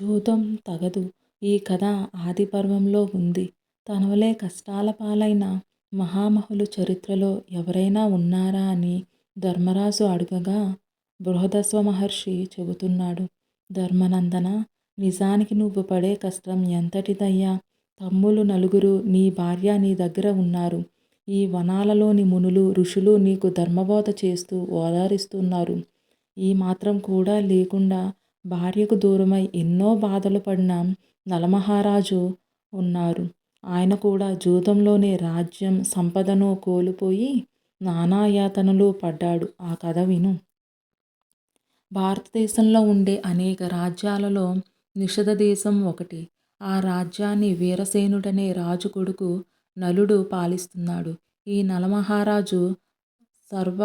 జూదం తగదు. ఈ కథ ఆదిపర్వంలో ఉంది. తనవలే కష్టాల పాలైన మహామహులు చరిత్రలో ఎవరైనా ఉన్నారా అని ధర్మరాజు అడగగా బృహదశ్వ మహర్షి చెబుతున్నాడు. ధర్మనందన, నిజానికి నువ్వు పడే కష్టం ఎంతటిదయ్యా? తమ్ములు నలుగురు నీ భార్య నీ దగ్గర ఉన్నారు. ఈ వనాలలోని మునులు ఋషులు నీకు ధర్మబోధ చేస్తూ ఓదారిస్తున్నారు. ఈ మాత్రం కూడా లేకుండా భార్యకు దూరమై ఎన్నో బాధలు పడిన నలమహారాజు ఉన్నారు. ఆయన కూడా జూదంలోనే రాజ్యం సంపదను కోల్పోయి నానా యాతనలు పడ్డాడు. ఆ కథ విను. భారతదేశంలో ఉండే అనేక రాజ్యాలలో నిషధ దేశం ఒకటి. ఆ రాజ్యాన్ని వీరసేనుడనే రాజు కొడుకు నలుడు పాలిస్తున్నాడు. ఈ నలమహారాజు సర్వ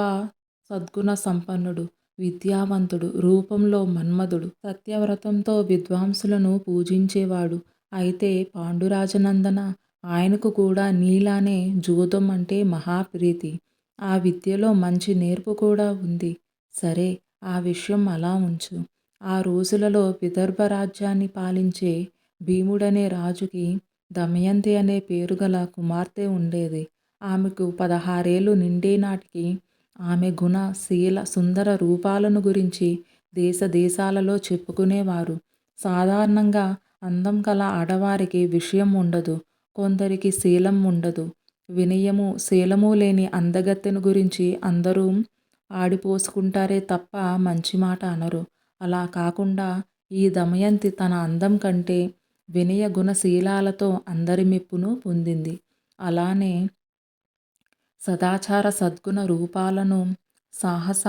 సద్గుణ సంపన్నుడు, విద్యావంతుడు, రూపంలో మన్మధుడు, సత్యవ్రతంతో విద్వాంసులను పూజించేవాడు. అయితే పాండురాజనందన, ఆయనకు కూడా నీలానే జూదం అంటే మహాప్రీతి. ఆ విద్యలో మంచి నేర్పు కూడా ఉంది. సరే, ఆ విషయం అలా ఉంచు. ఆ రోజులలో విదర్భ రాజ్యాన్ని పాలించే భీముడనే రాజుకి దమయంతి అనే పేరుగల కుమార్తె ఉండేది. ఆమెకు 16 ఏళ్ళు నిండే నాటికి ఆమె గుణ, శీల, సుందర రూపాలను గురించి దేశ దేశాలలో చెప్పుకునేవారు. సాధారణంగా అందం కల ఆడవారికి విషయం ఉండదు. కొందరికి శీలం ఉండదు. వినయము, శీలము లేని అందగత్తెను గురించి అందరూ ఆడిపోసుకుంటారే తప్ప మంచి మాట అనరు. అలా కాకుండా ఈ దమయంతి తన అందం కంటే వినయ గుణశీలాలతో అందరి మెప్పును పొందింది. అలానే సదాచార సద్గుణ రూపాలను, సాహస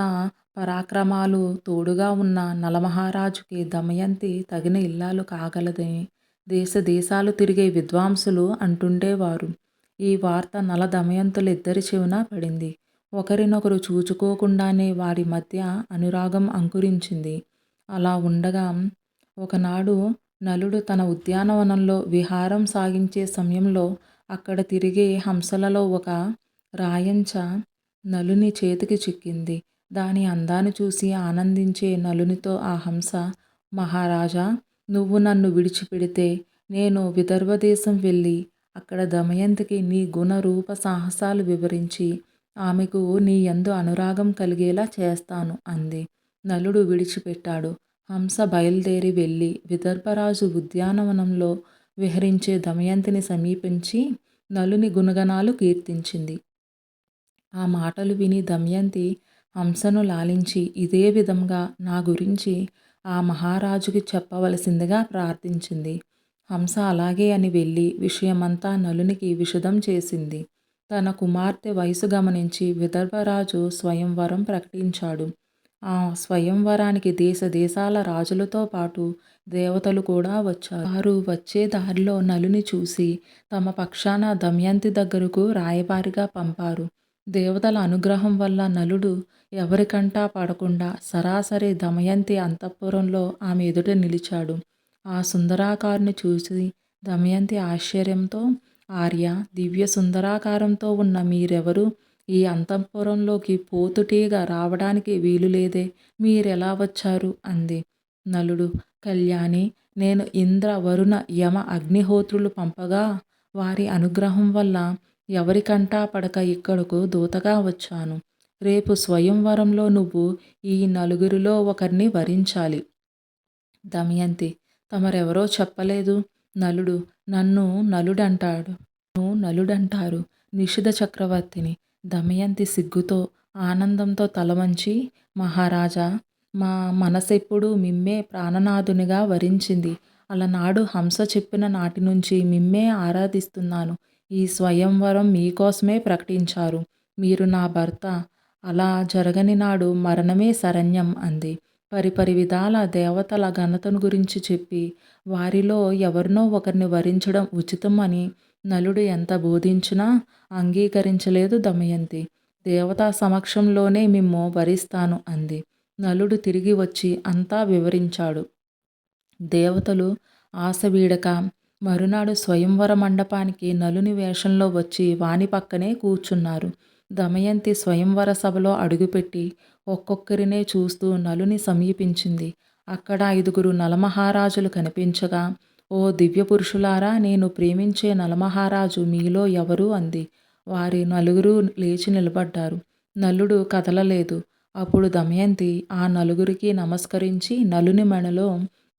పరాక్రమాలు తోడుగా ఉన్న నలమహారాజుకి దమయంతి తగిన ఇల్లాలు కాగలదని దేశ దేశాలు తిరిగే విద్వాంసులు అంటుండేవారు. ఈ వార్త నల దమయంతులిద్దరి చెవున పడింది. ఒకరినొకరు చూచుకోకుండానే వారి మధ్య అనురాగం అంకురించింది. అలా ఉండగా ఒకనాడు నలుడు తన ఉద్యానవనంలో విహారం సాగించే సమయంలో అక్కడ తిరిగే హంసలలో ఒక రాయంచ నలుని చేతికి చిక్కింది. దాని అందాన్ని చూసి ఆనందించే నలునితో ఆ హంస, మహారాజా, నువ్వు నన్ను విడిచిపెడితే నేను విదర్భ దేశం వెళ్ళి అక్కడ దమయంతికి నీ గుణ రూప సాహసాలు వివరించి ఆమెకు నీ యందు అనురాగం కలిగేలా చేస్తాను అంది. నలుడు విడిచిపెట్టాడు. హంస బయలుదేరి వెళ్ళి విదర్భరాజు ఉద్యానవనంలో విహరించే దమయంతిని సమీపించి నలుని గుణగణాలు కీర్తించింది. ఆ మాటలు విని దమయంతి హంసను లాలించి ఇదే విధంగా నా గురించి ఆ మహారాజుకి చెప్పవలసిందిగా ప్రార్థించింది. హంస అలాగే అని వెళ్ళి విషయమంతా నలునికి విశదం చేసింది. తన కుమార్తె వయసు గమనించి విదర్భరాజు స్వయంవరం ప్రకటించాడు. ఆ స్వయంవరానికి దేశ దేశాల రాజులతో పాటు దేవతలు కూడా వచ్చారు. వారు వచ్చే దారిలో నలుని చూసి తమ పక్షాన దమయంతి దగ్గరకు రాయబారిగా పంపారు. దేవతల అనుగ్రహం వల్ల నలుడు ఎవరికంటా పడకుండా సరాసరి దమయంతి అంతఃపురంలో ఆమె ఎదుట నిలిచాడు. ఆ సుందరాకారుని చూసి దమయంతి ఆశ్చర్యంతో, ఆర్య, దివ్య సుందరాకారంతో ఉన్న మీరెవరు? ఈ అంతఃపురంలోకి పోతుటీగా రావడానికి వీలులేదే, మీరెలా వచ్చారు అంది. నలుడు, కళ్యాణి, నేను ఇంద్ర, వరుణ, యమ, అగ్నిహోత్రులు పంపగా వారి అనుగ్రహం వల్ల ఎవరికంటా పడక ఇక్కడకు దూతగా వచ్చాను. రేపు స్వయంవరంలో నువ్వు ఈ నలుగురిలో ఒకరిని వరించాలి. దమయంతి, తమరెవరో చెప్పలేదు. నలుడు, నన్ను నలుడంటారు, నిషిధ చక్రవర్తిని. దమయంతి సిగ్గుతో ఆనందంతో తలవంచి, మహారాజా, మా మనసెప్పుడు మిమ్మే ప్రాణనాథునిగా వరించింది. అలనాడు హంస చెప్పిన నాటి నుంచి మిమ్మే ఆరాధిస్తున్నాను. ఈ స్వయంవరం మీకోసమే ప్రకటించారు. మీరు నా భర్త. అలా జరగని నాడు మరణమే శరణ్యం అంది. పరిపరి విధాల దేవతల ఘనతను గురించి చెప్పి వారిలో ఎవరినో ఒకరిని వరించడం ఉచితం అని నలుడు ఎంత బోధించినా అంగీకరించలేదు దమయంతి. దేవతా సమక్షంలోనే మిమ్ము వరిస్తాను అంది. నలుడు తిరిగి వచ్చి అంతా వివరించాడు. దేవతలు ఆశ వీడక మరునాడు స్వయంవర మండపానికి నలుని వేషంలో వచ్చి వాని పక్కనే కూర్చున్నారు. దమయంతి స్వయంవర సభలో అడుగుపెట్టి ఒక్కొక్కరినే చూస్తూ నలుని సమీపించింది. అక్కడ 5గురు నలమహారాజులు కనిపించగా, ఓ దివ్య పురుషులారా, నేను ప్రేమించే నలమహారాజు మీలో ఎవరు అంది. వారి నలుగురు లేచి నిలబడ్డారు. నలుడు కదలలేదు. అప్పుడు దమయంతి ఆ నలుగురికి నమస్కరించి నలుని మెడలో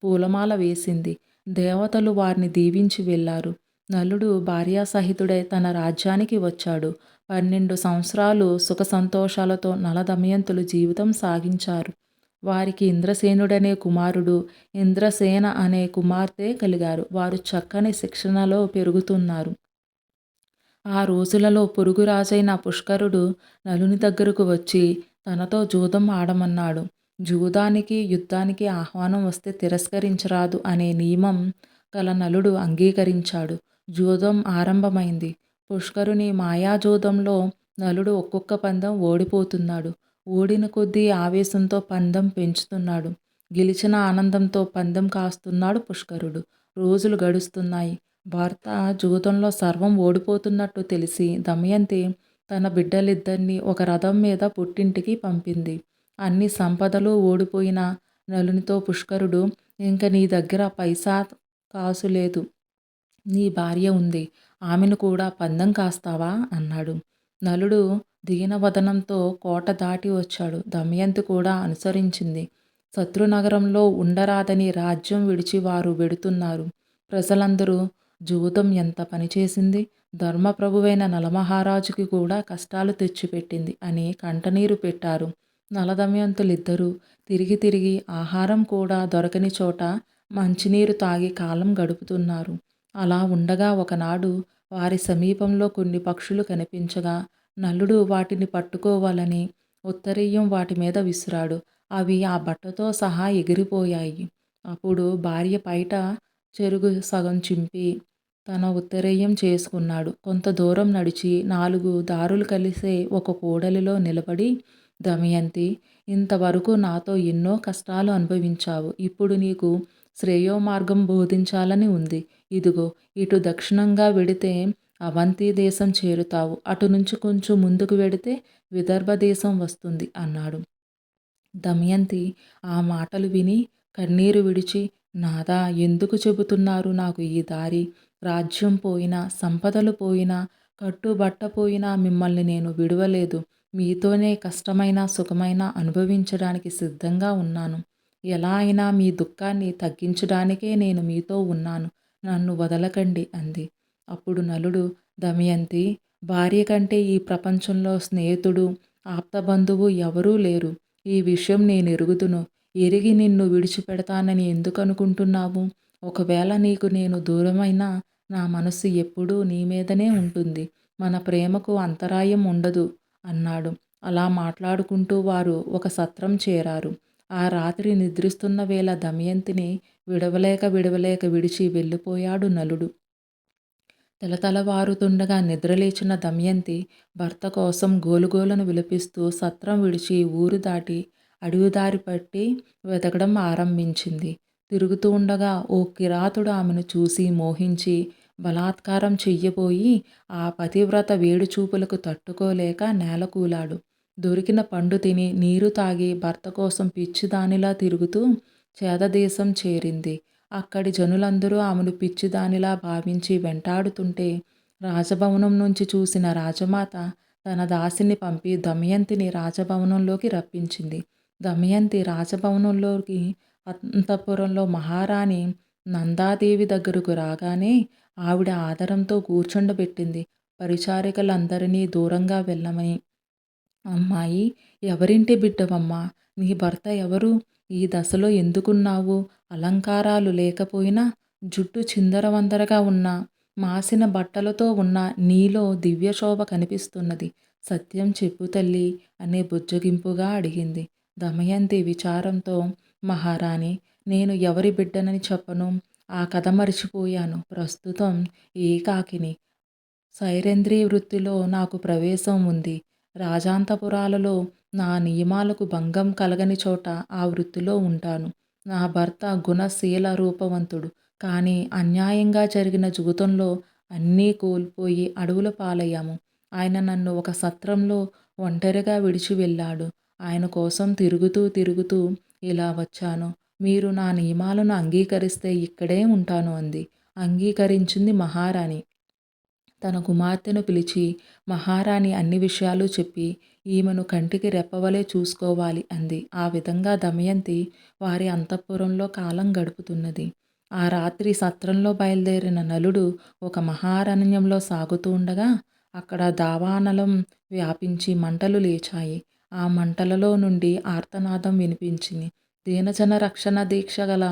పూలమాల వేసింది. దేవతలు వారిని దీవించి వెళ్ళారు. నలుడు భార్యాసహితుడై తన రాజ్యానికి వచ్చాడు. 12 సంవత్సరాలు సుఖ సంతోషాలతో నల దమయంతులు జీవితం సాగించారు. వారికి ఇంద్రసేనుడనే కుమారుడు, ఇంద్రసేన అనే కుమార్తె కలిగారు. వారు చక్కని శిక్షణలో పెరుగుతున్నారు. ఆ రోజులలో పొరుగురాజైన పుష్కరుడు నలుని దగ్గరకు వచ్చి తనతో జూదం ఆడమన్నాడు. జూదానికి యుద్ధానికి ఆహ్వానం వస్తే తిరస్కరించరాదు అనే నియమం గల నలుడు అంగీకరించాడు. జూదం ఆరంభమైంది. పుష్కరుని మాయాజూదంలో నలుడు ఒక్కొక్క పందెం ఓడిపోతున్నాడు. ఓడిన కొద్దీ ఆవేశంతో పందెం పెంచుతున్నాడు. గెలిచిన ఆనందంతో పందెం కాస్తున్నాడు పుష్కరుడు. రోజులు గడుస్తున్నాయి. భర్త జూదంలో సర్వం ఓడిపోతున్నట్టు తెలిసి దమయంతి తన బిడ్డలిద్దరినీ ఒక రథం మీద పుట్టింటికి పంపింది. అన్ని సంపదలు ఓడిపోయిన నలునితో పుష్కరుడు, ఇంక నీ దగ్గర పైసా కాసు లేదు. నీ భార్య ఉంది. ఆమెను కూడా పందెం కాస్తావా అన్నాడు. నలుడు దీనవదనంతో కోట దాటి వచ్చాడు. దమయంతి కూడా అనుసరించింది. శత్రునగరంలో ఉండరాదని రాజ్యం విడిచి వారు వెడుతున్నారు. ప్రజలందరూ జూదం ఎంత పనిచేసింది, ధర్మప్రభువైన నలమహారాజుకి కూడా కష్టాలు తెచ్చిపెట్టింది అని కంటనీరు పెట్టారు. నలదమయంతులిద్దరూ తిరిగి తిరిగి ఆహారం కూడా దొరకని చోట మంచినీరు తాగి కాలం గడుపుతున్నారు. అలా ఉండగా ఒకనాడు వారి సమీపంలో కొన్ని పక్షులు కనిపించగా నలుడు వాటిని పట్టుకోవాలని ఉత్తరీయం వాటి మీద విసిరాడు. అవి ఆ బట్టతో సహా ఎగిరిపోయాయి. అప్పుడు భార్య పైట చెరుగు సగం చింపి తన ఉత్తరీయం చేసుకున్నాడు. కొంత దూరం నడిచి 4 దారులు కలిసే ఒక కూడలిలో నిలబడి, దమయంతి, ఇంతవరకు నాతో ఎన్నో కష్టాలు అనుభవించావు. ఇప్పుడు నీకు శ్రేయోమార్గం బోధించాలని ఉంది. ఇదిగో, ఇటు దక్షిణంగా వెడితే అవంతి దేశం చేరుతావు. అటు నుంచి కొంచెం ముందుకు వెడితే విదర్భ దేశం వస్తుంది అన్నాడు. దమయంతి ఆ మాటలు విని కన్నీరు విడిచి, నాదా, ఎందుకు చెబుతున్నారు నాకు ఈ దారి? రాజ్యం పోయినా, సంపదలు పోయినా, కట్టుబట్ట పోయినా మిమ్మల్ని నేను విడువలేదు. మీతోనే కష్టమైన సుఖమైన అనుభవించడానికి సిద్ధంగా ఉన్నాను. ఎలా అయినా మీ దుఃఖాన్ని తగ్గించడానికే నేను మీతో ఉన్నాను. నన్ను వదలకండి అంది. అప్పుడు నలుడు, దమయంతి, భార్య కంటే ఈ ప్రపంచంలో స్నేహితుడు, ఆప్తబంధువు ఎవరూ లేరు. ఈ విషయం నేనెరుగుదును. ఎరిగి నిన్ను విడిచిపెడతానని ఎందుకనుకుంటున్నావు? ఒకవేళ నీకు నేను దూరమైనా నా మనస్సు ఎప్పుడూ నీ మీదనే ఉంటుంది. మన ప్రేమకు అంతరాయం ఉండదు అన్నాడు. అలా మాట్లాడుకుంటూ వారు ఒక సత్రం చేరారు. ఆ రాత్రి నిద్రిస్తున్న వేళ దమయంతిని విడవలేక విడిచి వెళ్ళిపోయాడు నలుడు. తెలతెలవారుతుండగా నిద్రలేచిన దమయంతి భర్త కోసం గోలుగోలను విలపిస్తూ సత్రం విడిచి ఊరు దాటి అడవిదారి పట్టి వెతకడం ఆరంభించింది. తిరుగుతూ ఉండగా ఓ కిరాతుడు ఆమెను చూసి మోహించి బలాత్కారం చెయ్యబోయి ఆ పతివ్రత వేడిచూపులకు తట్టుకోలేక నేలకూలాడు. దొరికిన పండు తిని నీరు తాగి భర్త కోసం పిచ్చిదానిలా తిరుగుతూ చేదదేశం చేరింది. అక్కడి జనులందరూ ఆమెను పిచ్చిదానిలా భావించి వెంటాడుతుంటే రాజభవనం నుంచి చూసిన రాజమాత తన దాసిని పంపి దమయంతిని రాజభవనంలోకి రప్పించింది. దమయంతి రాజభవనంలోకి అంతఃపురంలో మహారాణి నందాదేవి దగ్గరకు రాగానే ఆవిడ ఆదరంతో కూర్చుండబెట్టింది. పరిచారికలందరినీ దూరంగా వెళ్ళమని, అమ్మాయి, ఎవరింటి బిడ్డవమ్మా? నీ భర్త ఎవరు? ఈ దశలో ఎందుకున్నావు? అలంకారాలు లేకపోయినా జుట్టు చిందరవందరగా ఉన్న, మాసిన బట్టలతో ఉన్న నీలో దివ్యశోభ కనిపిస్తున్నది. సత్యం చెప్పు తల్లి అనే బుజ్జగింపుగా అడిగింది. దమయంతి విచారంతో, మహారాణి, నేను ఎవరి బిడ్డనని చెప్పను. ఆ కథ మరిచిపోయాను. ప్రస్తుతం ఏకాకిని. సైరేంద్రియ వృత్తిలో నాకు ప్రవేశం ఉంది. రాజాంతపురాలలో నా నియమాలకు భంగం కలగని చోట ఆ వృత్తిలో ఉంటాను. నా భర్త గుణశీల రూపవంతుడు. కానీ అన్యాయంగా జరిగిన జూదంలో అన్నీ కోల్పోయి అడవుల పాలయ్యాము. ఆయన నన్ను ఒక సత్రంలో ఒంటరిగా విడిచి వెళ్ళాడు. ఆయన కోసం తిరుగుతూ ఇలా వచ్చాను. మీరు నా నియమాలను అంగీకరిస్తే ఇక్కడే ఉంటాను అంది. అంగీకరించింది మహారాణి. తన కుమార్తెను పిలిచి మహారాణి అన్ని విషయాలు చెప్పి ఈమెను కంటికి రెప్పవలే చూసుకోవాలి అంది. ఆ విధంగా దమయంతి వారి అంతఃపురంలో కాలం గడుపుతున్నది. ఆ రాత్రి సత్రంలో బయలుదేరిన నలుడు ఒక మహారణ్యంలో సాగుతూ ఉండగా అక్కడ దావానలం వ్యాపించి మంటలు లేచాయి. ఆ మంటలలో నుండి ఆర్తనాదం వినిపించింది. దీనజన రక్షణ దీక్ష గల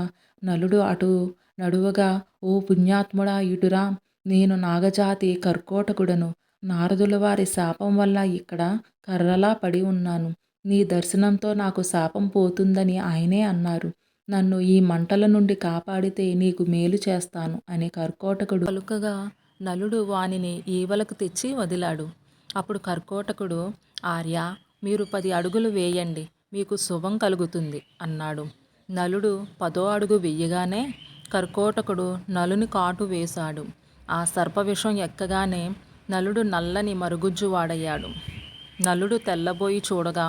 నలుడు అటు నడువగా, ఓ పుణ్యాత్ముడా ఇటురా, నేను నాగజాతి కర్కోటకుడను. నారదుల వారి శాపం వల్ల ఇక్కడ కర్రలా పడి ఉన్నాను. నీ దర్శనంతో నాకు శాపం పోతుందని ఆయనే అన్నారు. నన్ను ఈ మంటల నుండి కాపాడితే నీకు మేలు చేస్తాను అని కర్కోటకుడు పలుకగా నలుడు వానిని ఈవలకు తెచ్చి వదిలాడు. అప్పుడు కర్కోటకుడు, ఆర్య, మీరు 10 అడుగులు వేయండి, మీకు శుభం కలుగుతుంది అన్నాడు. నలుడు 10వ అడుగు వెయ్యగానే కర్కోటకుడు నలుని కాటు వేశాడు. ఆ సర్పవిషం ఎక్కగానే నలుడు నల్లని మరుగుజ్జువాడయ్యాడు. నలుడు తెల్లబోయి చూడగా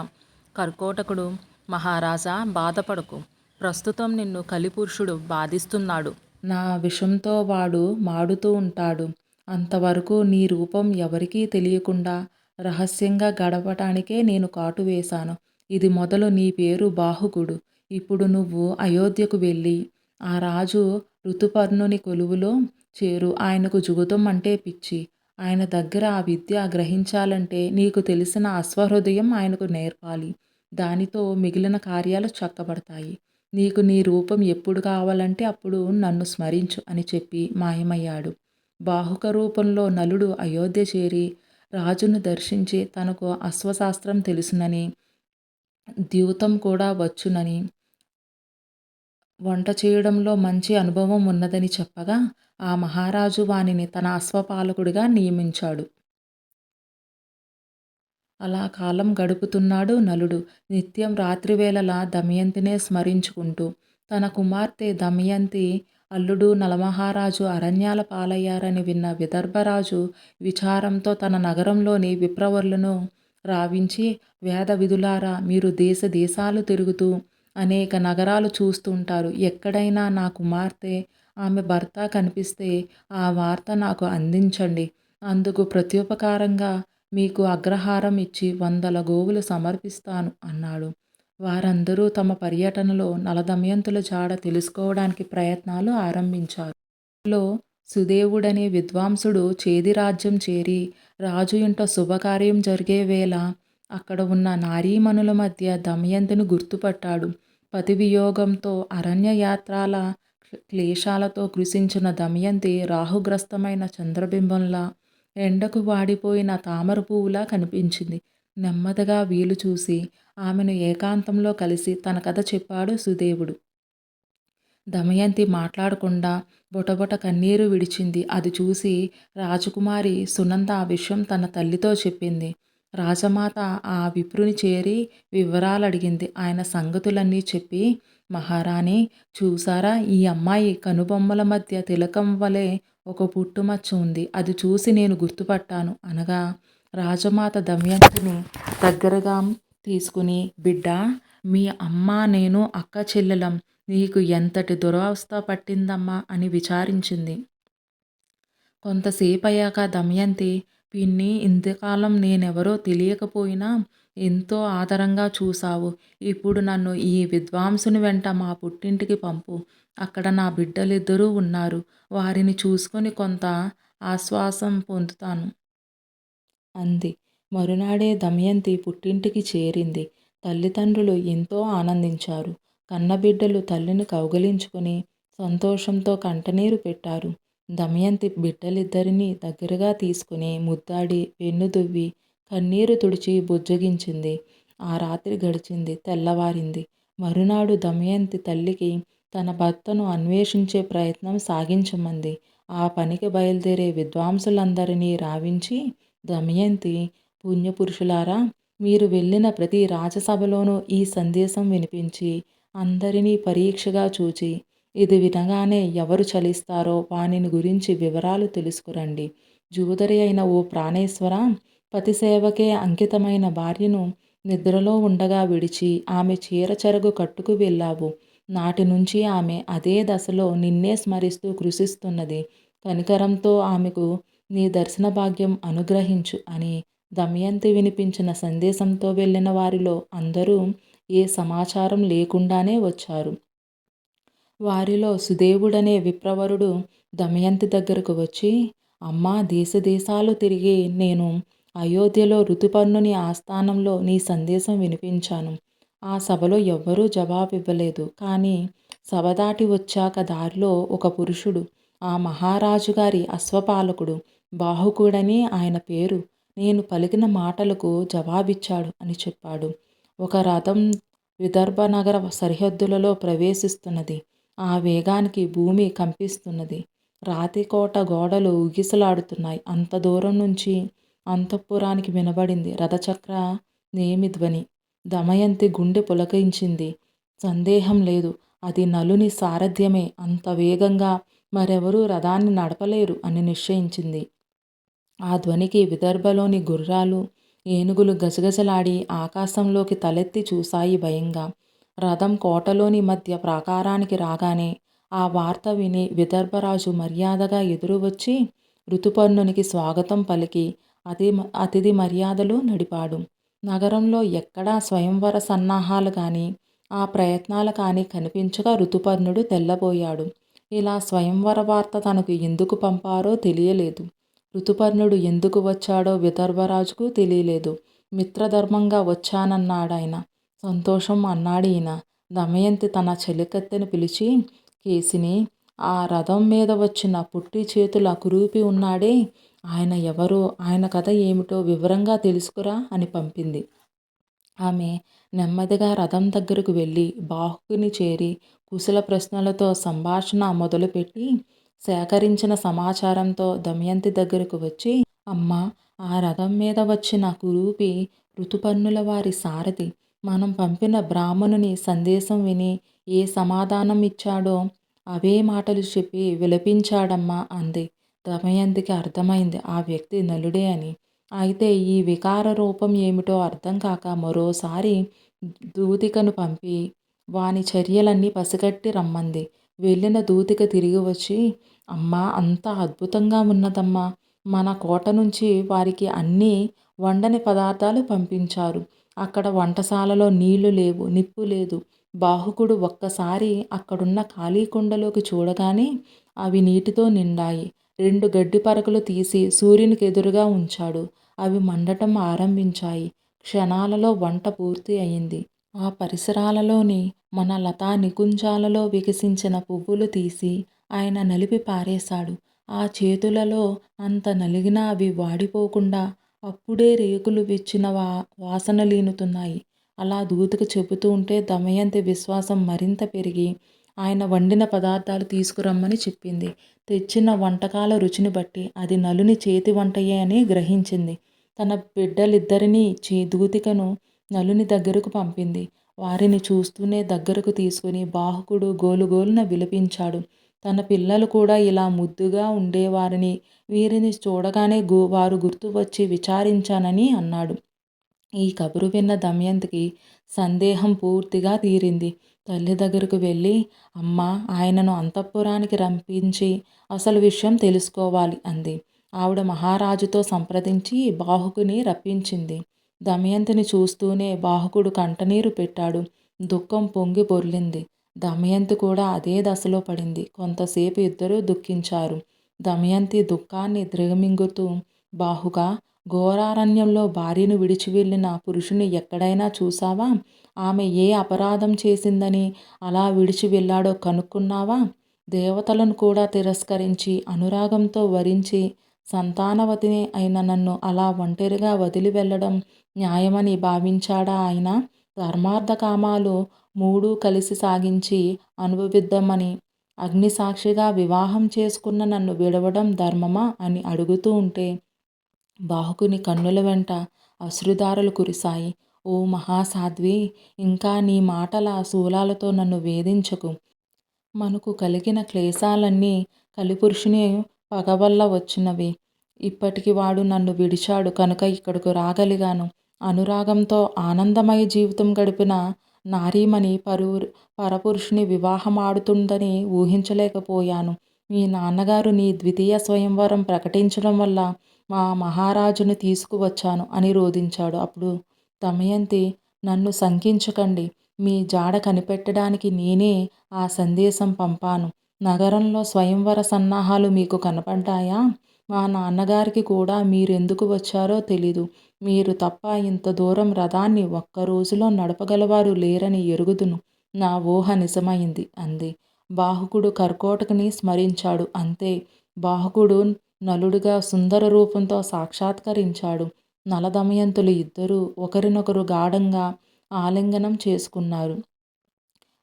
కర్కోటకుడు, మహారాజా, బాధపడకు, ప్రస్తుతం నిన్ను కలిపురుషుడు బాధిస్తున్నాడు. నా విషంతో వాడు మాడుతూ ఉంటాడు. అంతవరకు నీ రూపం ఎవరికీ తెలియకుండా రహస్యంగా గడపటానికే నేను కాటు వేశాను. ఇది మొదలు నీ పేరు బాహుకుడు. ఇప్పుడు నువ్వు అయోధ్యకు వెళ్ళి ఆ రాజు ఋతుపర్ణుని కొలువులో చేరు. ఆయనకు జుగుతం అంటే పిచ్చి. ఆయన దగ్గర ఆ విద్య గ్రహించాలంటే నీకు తెలిసిన అశ్వహృదయం ఆయనకు నేర్పాలి. దానితో మిగిలిన కార్యాలు చక్కబడతాయి. నీకు నీ రూపం ఎప్పుడు కావాలంటే అప్పుడు నన్ను స్మరించు అని చెప్పి మాయమయ్యాడు. బాహుక రూపంలో నలుడు అయోధ్య చేరి రాజును దర్శించి తనకు అశ్వశాస్త్రం తెలుసునని, ద్యూతం కూడా వచ్చునని, వంట చేయడంలో మంచి అనుభవం ఉన్నదని చెప్పగా ఆ మహారాజు వానిని తన అశ్వపాలకుడిగా నియమించాడు. అలా కాలం గడుపుతున్నాడు నలుడు. నిత్యం రాత్రివేళలా దమయంతినే స్మరించుకుంటూ. తన కుమార్తె దమయంతి అల్లుడు నలమహారాజు అరణ్యాల పాలయ్యారని విన్న విదర్భరాజు విచారంతో తన నగరంలోని విప్రవర్లను రావించి, వేద విధులారా, మీరు దేశ దేశాలు తిరుగుతూ అనేక నగరాలు చూస్తుంటారు. ఎక్కడైనా నా కుమార్తె, ఆమె భర్త కనిపిస్తే ఆ వార్త నాకు అందించండి. అందుకు ప్రత్యుపకారంగా మీకు అగ్రహారం ఇచ్చి 100 గోవులు సమర్పిస్తాను అన్నాడు. వారందరూ తమ పర్యటనలో నలదమయంతుల జాడ తెలుసుకోవడానికి ప్రయత్నాలు ఆరంభించారు. లో సుదేవుడనే విద్వాంసుడు చేది రాజ్యం చేరి రాజు ఇంట శుభకార్యం జరిగే వేళ అక్కడ ఉన్న నారీమణుల మధ్య దమయంతిని గుర్తుపట్టాడు. పతివియోగంతో అరణ్యయాత్రాల క్లేశాలతో కృశించిన దమయంతి రాహుగ్రస్తమైన చంద్రబింబంలా, ఎండకు వాడిపోయిన తామర పువ్వులా కనిపించింది. నెమ్మదిగా వీలు చూసి ఆమెను ఏకాంతంలో కలిసి తన కథ చెప్పాడు సుదేవుడు. దమయంతి మాట్లాడకుండా బొటబొట కన్నీరు విడిచింది. అది చూసి రాజకుమారి సునంద ఆ విషయం తన తల్లితో చెప్పింది. రాజమాత ఆ విప్రుని చేరి వివరాలడిగింది. ఆయన సంగతులన్నీ చెప్పి, మహారాణి, చూసారా, ఈ అమ్మాయి కనుబొమ్మల మధ్య తిలకం వలె ఒక పుట్టుమచ్చ ఉంది. అది చూసి నేను గుర్తుపట్టాను అనగా రాజమాత దమయంతిని దగ్గరగా తీసుకుని, బిడ్డా, మీ అమ్మ నేను అక్క చెల్లెలం. నీకు ఎంతటి దురవస్థ పట్టిందమ్మా అని విచారించింది. కొంతసేపయ్యాక దమయంతి, పిన్ని, ఇంతకాలం నేనెవరో తెలియకపోయినా ఎంతో ఆదరంగా చూశావు. ఇప్పుడు నన్ను ఈ విద్వాంసుని వెంట మా పుట్టింటికి పంపు. అక్కడ నా బిడ్డలిద్దరూ ఉన్నారు. వారిని చూసుకొని కొంత ఆశ్వాసం పొందుతాను అంది. మరునాడే దమయంతి పుట్టింటికి చేరింది. తల్లిదండ్రులు ఎంతో ఆనందించారు. కన్నబిడ్డలు తల్లిని కౌగిలించుకొని సంతోషంతో కంటనీరు పెట్టారు. దమయంతి బిడ్డలిద్దరినీ దగ్గరగా తీసుకుని ముద్దాడి వెన్ను దువ్వి కన్నీరు తుడిచి బుజ్జగించింది. ఆ రాత్రి గడిచింది. తెల్లవారింది. మరునాడు దమయంతి తల్లికి తన భర్తను అన్వేషించే ప్రయత్నం సాగించమంది. ఆ పనికి బయలుదేరే విద్వాంసులందరినీ రావించి దమయంతి, పుణ్యపురుషులారా, మీరు వెళ్ళిన ప్రతి రాజసభలోనూ ఈ సందేశం వినిపించి అందరినీ పరీక్షగా చూచి ఇది వినగానే ఎవరు చలిస్తారో వానిని గురించి వివరాలు తెలుసుకురండి. జూదరి అయిన ఓ ప్రాణేశ్వర, పతిసేవకే అంకితమైన భార్యను నిద్రలో ఉండగా విడిచి ఆమె చీర చెరగు కట్టుకు వెళ్ళావు. నాటి నుంచి ఆమె అదే దశలో నిన్నే స్మరిస్తూ కృషిస్తున్నది. కనికరంతో ఆమెకు నీ దర్శన భాగ్యం అనుగ్రహించు అని దమయంతి వినిపించిన సందేశంతో వెళ్ళిన వారిలో అందరూ ఏ సమాచారం లేకుండానే వచ్చారు. వారిలో సుదేవుడనే విప్రవరుడు దమయంతి దగ్గరకు వచ్చి, అమ్మా, దేశాలు తిరిగి నేను అయోధ్యలో ఋతుపర్ణుని ఆస్థానంలో నీ సందేశం వినిపించాను. ఆ సభలో ఎవ్వరూ జవాబివ్వలేదు. కానీ సభ దాటి వచ్చాక దారిలో ఒక పురుషుడు, ఆ మహారాజు గారి అశ్వపాలకుడు, బాహుకుడని ఆయన పేరు, నేను పలికిన మాటలకు జవాబిచ్చాడు అని చెప్పాడు. ఒక రథం విదర్భ నగర సరిహద్దులలో ప్రవేశిస్తున్నది. ఆ వేగానికి భూమి కంపిస్తున్నది. రాతికోట గోడలు ఊగిసలాడుతున్నాయి. అంత దూరం నుంచి అంతఃపురానికి వినబడింది రథచక్ర నేమి ధ్వని. దమయంతి గుండె పులకించింది. సందేహం లేదు, అది నలుని సారథ్యమే. అంత వేగంగా మరెవరూ రథాన్ని నడపలేరు అని నిశ్చయించింది. ఆ ధ్వనికి విదర్భలోని గుర్రాలు, ఏనుగులు గజగజలాడి ఆకాశంలోకి తలెత్తి చూశాయి భయంగా. రథం కోటలోని మధ్య ప్రాకారానికి రాగానే ఆ వార్త విని విదర్భరాజు మర్యాదగా ఎదురు వచ్చి ఋతుపర్ణునికి స్వాగతం పలికి అతిథి మర్యాదలు నడిపాడు. నగరంలో ఎక్కడా స్వయంవర సన్నాహాలు కానీ ఆ ప్రయత్నాలు కానీ కనిపించగా ఋతుపర్ణుడు తెల్లబోయాడు. ఇలా స్వయంవర వార్త తనకు ఎందుకు పంపారో తెలియలేదు. ఋతుపర్ణుడు ఎందుకు వచ్చాడో విదర్భరాజుకు తెలియలేదు. మిత్రధర్మంగా వచ్చానన్నాడాయన. సంతోషం అన్నాడీయన. దమయంతి తన చెలికత్తెను పిలిచి, కేసిని, ఆ రథం మీద వచ్చిన పుట్టి చేతుల కురూపి ఉన్నాడే, ఆయన ఎవరో, ఆయన కథ ఏమిటో వివరంగా తెలుసుకురా అని పంపింది. ఆమె నెమ్మదిగా రథం దగ్గరకు వెళ్ళి బాహుకుని చేరి కుశల ప్రశ్నలతో సంభాషణ మొదలుపెట్టి సేకరించిన సమాచారంతో దమయంతి దగ్గరకు వచ్చి, అమ్మా, ఆ రథం మీద వచ్చిన కురూపి ఋతుపర్ణుల వారి సారథి. మనం పంపిన బ్రాహ్మణుని సందేశం విని ఏ సమాధానం ఇచ్చాడో అవే మాటలు చెప్పి విలపించాడమ్మా అంది. దమయంతికి అర్థమైంది ఆ వ్యక్తి నలుడే అని. అయితే ఈ వికార రూపం ఏమిటో అర్థం కాక మరోసారి దూతికను పంపి వాని చర్యలన్నీ పసిగట్టి రమ్మంది. వెళ్ళిన దూతిక తిరిగి వచ్చి, అమ్మా, అంత అద్భుతంగా ఉన్నదమ్మా. మన కోట నుంచి వారికి అన్నీ వండని పదార్థాలు పంపించారు. అక్కడ వంటశాలలో నీళ్లు లేవు, నిప్పు లేదు. బాహుకుడు ఒక్కసారి అక్కడున్న ఖాళీ కుండలోకి చూడగానే అవి నీటితో నిండాయి. 2 గడ్డి పరకలు తీసి సూర్యునికి ఎదురుగా ఉంచాడు. అవి మండటం ఆరంభించాయి. క్షణాలలో వంట పూర్తి అయింది. ఆ పరిసరాలలోని మన లతా నికుంజాలలో వికసించిన పువ్వులు తీసి ఆయన నలిపి పారేశాడు. ఆ చేతులలో అంత నలిగినా అవి వాడిపోకుండా అప్పుడే రేకులు విచ్చిన వాసనలీనుతున్నాయి. అలా దూతకు చెబుతూ ఉంటే దమయంతి విశ్వాసం మరింత పెరిగి ఆయన వండిన పదార్థాలు తీసుకురమ్మని చెప్పింది. తెచ్చిన వంటకాల రుచిని బట్టి అది నలుని చేతి వంటయే అని గ్రహించింది. తన బిడ్డలిద్దరినీ ఇచ్చి దూతికను నలుని దగ్గరకు పంపింది. వారిని చూస్తూనే దగ్గరకు తీసుకుని బాహుకుడు గోలుగోలున విలపించాడు. తన పిల్లలు కూడా ఇలా ముద్దుగా ఉండేవారని వీరిని చూడగానే వారు గుర్తు వచ్చి విచారించానని అన్నాడు. ఈ కబురు విన్న దమయంతికి సందేహం పూర్తిగా తీరింది. తల్లి దగ్గరకు వెళ్ళి, అమ్మా, ఆయనను అంతఃపురానికి రంపించి అసలు విషయం తెలుసుకోవాలి అంది. ఆవిడ మహారాజుతో సంప్రదించి బాహుకుని రప్పించింది. దమయంతిని చూస్తూనే బాహుకుడు కంటనీరు పెట్టాడు. దుఃఖం పొంగి పొర్లింది. దమయంతి కూడా అదే దశలో పడింది. కొంతసేపు ఇద్దరూ దుఃఖించారు. దమయంతి దుఃఖాన్ని దిగమింగుతూ, బాహుగా, ఘోరారణ్యంలో భార్యను విడిచి వెళ్ళిన పురుషుని ఎక్కడైనా చూసావా? ఆమె ఏ అపరాధం చేసిందని అలా విడిచి వెళ్ళాడో కనుక్కున్నావా? దేవతలను కూడా తిరస్కరించి అనురాగంతో వరించి సంతానవతిని అయిన నన్ను అలా ఒంటరిగా వదిలి వెళ్ళడం న్యాయమని భావించాడా ఆయన? ధర్మార్థ కామాలు 3 కలిసి సాగించి అనుభవిద్దామని అగ్నిసాక్షిగా వివాహం చేసుకున్న నన్ను విడవడం ధర్మమా అని అడుగుతూ ఉంటే బాహుకుని కన్నుల వెంట అశ్రుధారలు కురిశాయి. ఓ మహాసాధ్వి, ఇంకా నీ మాటల శూలాలతో నన్ను వేధించకు. మనకు కలిగిన క్లేశాలన్నీ కలిపురుషుని పగ వల్ల వచ్చినవి. ఇప్పటికి వాడు నన్ను విడిచాడు కనుక ఇక్కడకు రాగలిగాను. అనురాగంతో ఆనందమయ జీవితం గడిపిన నారీమణి పరపురుషుని వివాహమాడుతుందని ఊహించలేకపోయాను. మీ నాన్నగారు నీ ద్వితీయ స్వయంవరం ప్రకటించడం వల్ల మా మహారాజును తీసుకువచ్చాను అని రోదించాడు. అప్పుడు దమయంతి, నన్ను శంకించకండి. మీ జాడ కనిపెట్టడానికి నేనే ఆ సందేశం పంపాను. నగరంలో స్వయంవర సన్నాహాలు మీకు కనపడ్డాయా? మా నాన్నగారికి కూడా మీరెందుకు వచ్చారో తెలీదు. మీరు తప్ప ఇంత దూరం రథాన్ని ఒక్క రోజులో నడపగలవారు లేరని ఎరుగుదును. నా ఊహ నిజమైంది అంది. బాహుకుడు కర్కోటకుని స్మరించాడు. అంతే. బాహుకుడు నలుడుగా సుందర రూపంతో సాక్షాత్కరించాడు. నలదమయంతులు ఇద్దరూ ఒకరినొకరు గాఢంగా ఆలింగనం చేసుకున్నారు.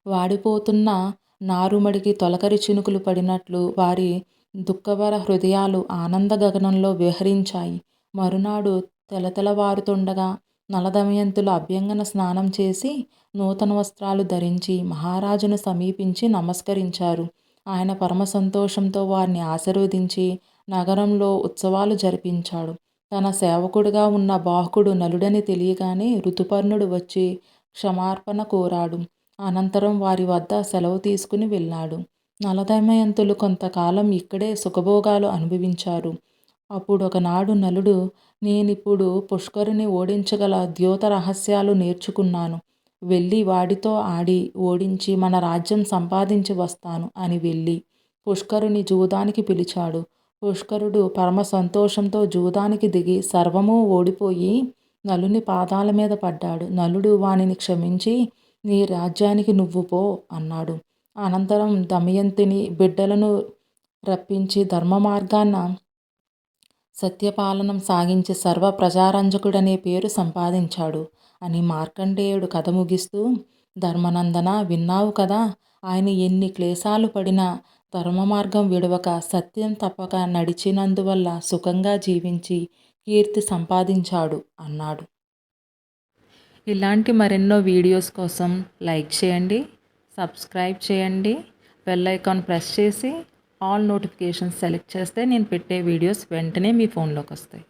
వాడిపోతున్న నారుమడికి తొలకరి చినుకులు పడినట్లు వారి దుఃఖభర హృదయాలు ఆనంద గగనంలో విహరించాయి. మరునాడు తెలతెలవారుతుండగా నలదమయంతులు అభ్యంగన స్నానం చేసి నూతన వస్త్రాలు ధరించి మహారాజును సమీపించి నమస్కరించారు. ఆయన పరమ సంతోషంతో వారిని ఆశీర్వదించి నగరంలో ఉత్సవాలు జరిపించాడు. తన సేవకుడుగా ఉన్న బాహుకుడు నలుడని తెలియగానే ఋతుపర్ణుడు వచ్చి క్షమార్పణ కోరాడు. అనంతరం వారి వద్ద సెలవు తీసుకుని వెళ్ళాడు. నలదమయంతులు కొంతకాలం ఇక్కడే సుఖభోగాలు అనుభవించారు. అప్పుడొకనాడు నలుడు, నేనిప్పుడు పుష్కరుని ఓడించగల ద్యోత రహస్యాలు నేర్చుకున్నాను. వెళ్ళి వాడితో ఆడి ఓడించి మన రాజ్యం సంపాదించి వస్తాను అని వెళ్ళి పుష్కరుని జూదానికి పిలిచాడు. పుష్కరుడు పరమ సంతోషంతో జూదానికి దిగి సర్వమూ ఓడిపోయి నలుని పాదాల మీద పడ్డాడు. నలుడు వానిని క్షమించి, నీ రాజ్యానికి నువ్వు పో అన్నాడు. అనంతరం దమయంతిని బిడ్డలను రప్పించి ధర్మ మార్గాన సత్యపాలనం సాగించి సర్వ ప్రజారంజకుడనే పేరు సంపాదించాడు అని మార్కండేయుడు కథ ముగిస్తూ, ధర్మనందన, విన్నావు కదా, ఆయన ఎన్ని క్లేశాలు పడినా ధర్మ మార్గం విడవక సత్యం తప్పక నడిచినందువల్ల సుఖంగా జీవించి కీర్తి సంపాదించాడు అన్నాడు. ఇలాంటి మరెన్నో వీడియోస్ కోసం లైక్ చేయండి, సబ్స్క్రైబ్ చేయండి, బెల్ ఐకాన్ ప్రెస్ చేసి ఆల్ నోటిఫికేషన్స్ సెలెక్ట్ చేస్తే నేను పెట్టే వీడియోస్ వెంటనే మీ ఫోన్లోకి వస్తాయి.